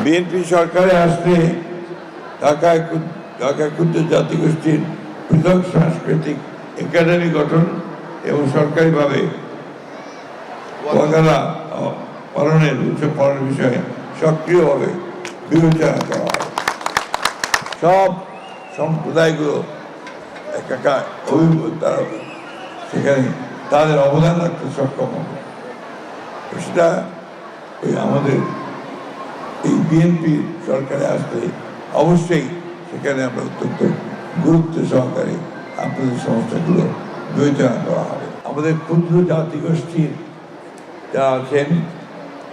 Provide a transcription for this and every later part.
BNP সরকারে আসলে ঢাকা ক্ষুদ্র জাতিগোষ্ঠীর পৃথক সাংস্কৃতিক একাডেমি গঠন এবং সরকারিভাবে ওয়াকালা পালনের উৎসব পালনের বিষয়ে সক্রিয়ভাবে বিবেচনা করা হয়। সব সম্প্রদায়গুলো তারা সেখানে তাদের অবদান রাখতে সক্ষম হবে। সেটা আমাদের এই বিএনপি সরকারে আসলে অবশ্যই সেখানে আমরা অত্যন্ত গুরুত্ব সহকারে আপনাদের সমস্যাগুলো বিবেচনা করা হবে। আমাদের ক্ষুদ্র জাতিগোষ্ঠীর যারা আছেন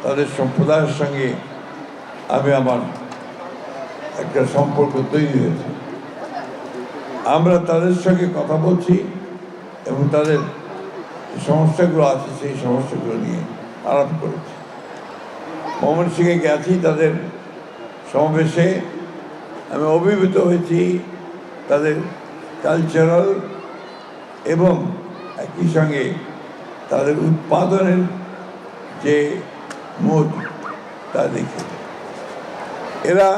তাদের সম্প্রদায়ের সঙ্গে আমার একটা সম্পর্ক তৈরি হয়েছে। আমরা তাদের সঙ্গে কথা বলছি এবং তাদের সমস্যাগুলো আছে সেই সমস্যাগুলো নিয়ে আলাপ করেছি। ময়মনসিংহে গেছি, তাদের সমাবেশে আমি অভিভূত হয়েছি তাদের কালচারাল এবং একই সঙ্গে তাদের উৎপাদনের যে মোড তা দেখে। এরা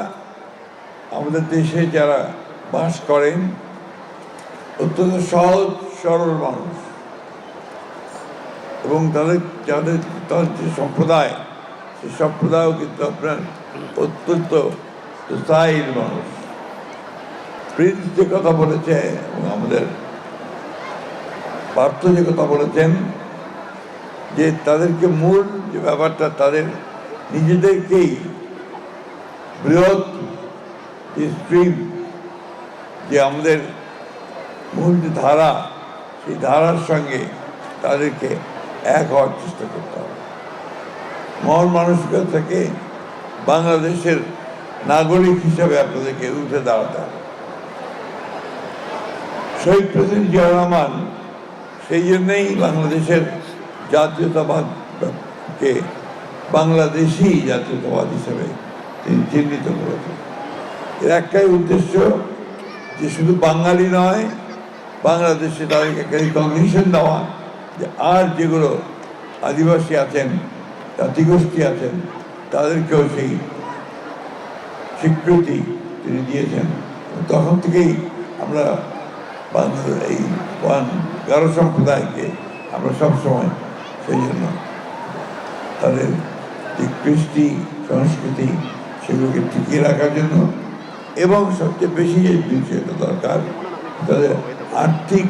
আমাদের দেশে যারা বাস করেন অত্যন্ত সহজ সরল মানুষ এবং তাদের যে সম্প্রদায় সেই সম্প্রদায়ও কিন্তু আপনার অত্যন্ত স্থায়ীর মানুষ। প্রিন্স যে কথা বলেছে এবং আমাদের পার্থ যে কথা বলেছেন যে তাদেরকে মূল যে ব্যাপারটা তাদের নিজেদেরকেই বৃহৎ যে স্ট্রিম যে আমাদের মূল যে ধারা সেই ধারার সঙ্গে তাদেরকে এক হওয়ার চেষ্টা করতে হবে। মহল মানসিকতা থেকে বাংলাদেশের নাগরিক হিসাবে আপনাদেরকে উঠে দাঁড়াতে হবে। শহীদ প্রেসিডেন্ট জিয়া রহমান সেই জন্যই বাংলাদেশের জাতীয়তাবাদকে বাংলাদেশি জাতীয়তাবাদ হিসেবে তিনি চিহ্নিত করেছেন। এর একটাই উদ্দেশ্য যে শুধু বাঙালি নয়, বাংলাদেশে তাদেরকে একটা রিকগনিশন দেওয়া যে আর যেগুলো আদিবাসী আছেন, জাতিগোষ্ঠী আছেন, তাদেরকেও সেই স্বীকৃতি তিনি দিয়েছেন। তখন থেকেই আমরা এই গারো সম্প্রদায়কে আমরা সবসময় সেই জন্য তাদের যে কৃষ্টি সংস্কৃতি সেগুলোকে টিকিয়ে রাখার জন্য এবং সবচেয়ে বেশি যে বিষয়টা দরকার তাদের আর্থিক